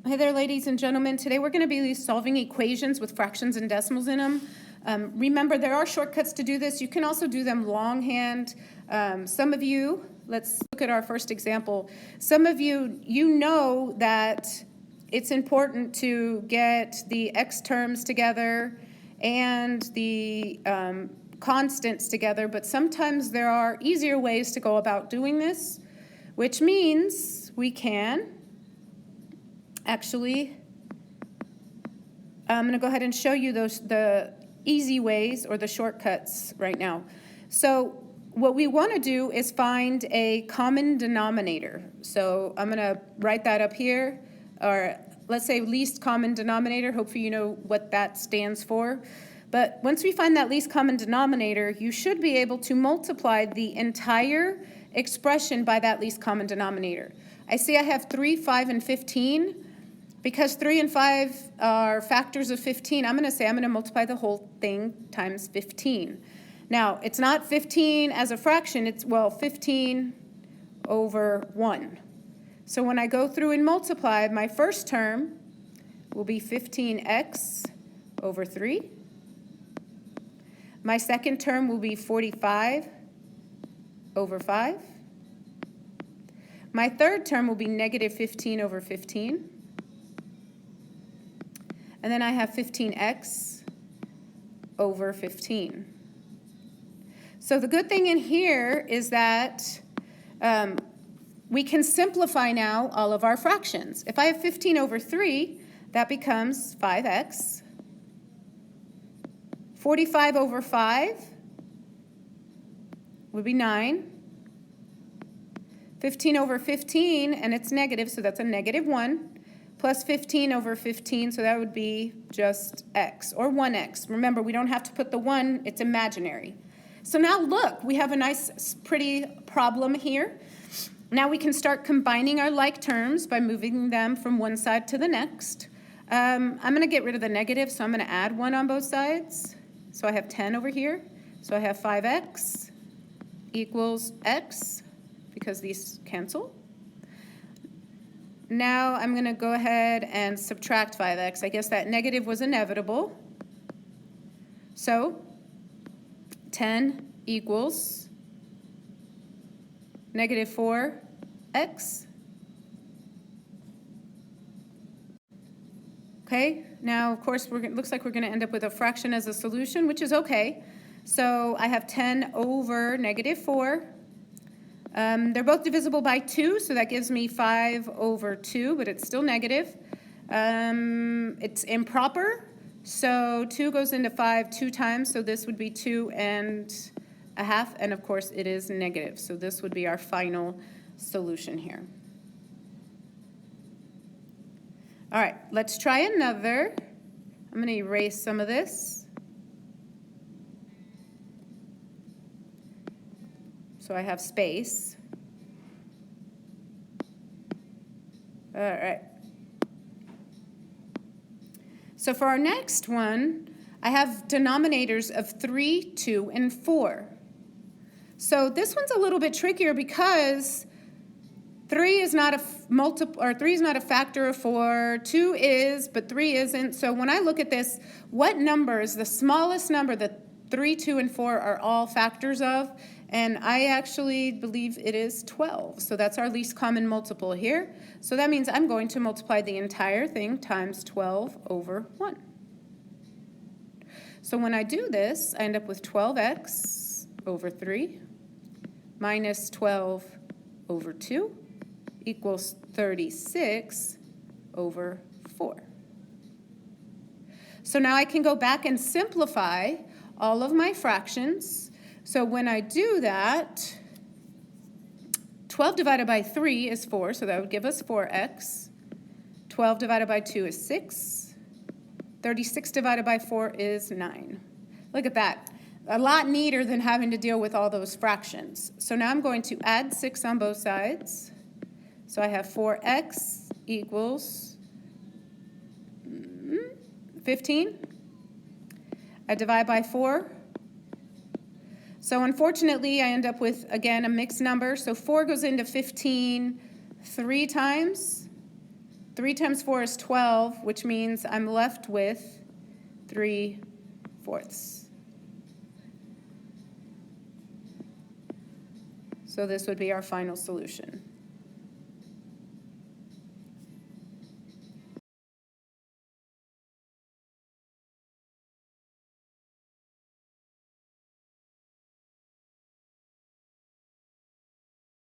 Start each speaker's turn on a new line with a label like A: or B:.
A: Hey there, ladies and gentlemen. Today we're going to be solving equations with fractions and decimals in them. Remember, there are shortcuts to do this. You can also do them longhand. Some of you, let's look at our first example. Some of you, know that it's important to get the x terms together and the constants together, but sometimes there are easier ways to go about doing this, which means we can actually, I'm going to go ahead and show you the easy ways or the shortcuts right now. So what we want to do is find a common denominator. So I'm going to write that up here, or let's say least common denominator. Hopefully you know what that stands for. But once we find that least common denominator, you should be able to multiply the entire expression by that least common denominator. I see I have 3, 5, and 15. Because 3 and 5 are factors of 15, I'm going to multiply the whole thing times 15. Now, it's not 15 as a fraction, it's, 15 over 1. So when I go through and multiply, my first term will be 15x over 3. My second term will be 45 over 5. My third term will be negative 15 over 15. And then I have 15x over 15. So the good thing in here is that we can simplify now all of our fractions. If I have 15 over 3, that becomes 5x. 45 over 5 would be 9. 15 over 15, and it's negative, so that's a negative 1. Plus 15 over 15, so that would be just x, or 1x. Remember, we don't have to put the 1, it's imaginary. So now look, we have a nice, pretty problem here. Now we can start combining our like terms by moving them from one side to the next. I'm going to get rid of the negative, so I'm going to add 1 on both sides. So I have 10 over here. So I have 5x equals x, because these cancel. Now I'm going to go ahead and subtract 5x. I guess that negative was inevitable. So 10 equals negative 4x. Okay, now of course looks like we're going to end up with a fraction as a solution, which is okay. So I have 10 over negative 4. They're both divisible by 2, so that gives me 5 over 2, but it's still negative. It's improper, so 2 goes into 5 2 times, so this would be 2 and a half, and of course it is negative, so this would be our final solution here. All right, let's try another. I'm going to erase some of this. So I have space. All right. So for our next one, I have denominators of 3, 2, and 4. So this one's a little bit trickier because 3 is not a factor of 4, 2 is, but 3 isn't. So when I look at this, what number is the smallest number that 3, 2, and 4 are all factors of? And I actually believe it is 12. So that's our least common multiple here. So that means I'm going to multiply the entire thing times 12 over 1. So when I do this, I end up with 12x over 3 minus 12 over 2 equals 36 over 4. So now I can go back and simplify all of my fractions. So when I do that, 12 divided by 3 is 4, so that would give us 4x. 12 divided by 2 is 6. 36 divided by 4 is 9. Look at that. A lot neater than having to deal with all those fractions. So now I'm going to add 6 on both sides. So I have 4x equals 15. I divide by 4. So unfortunately, I end up with, again, a mixed number. So 4 goes into 15 3 times. 3 times 4 is 12, which means I'm left with 3/4. So this would be our final solution.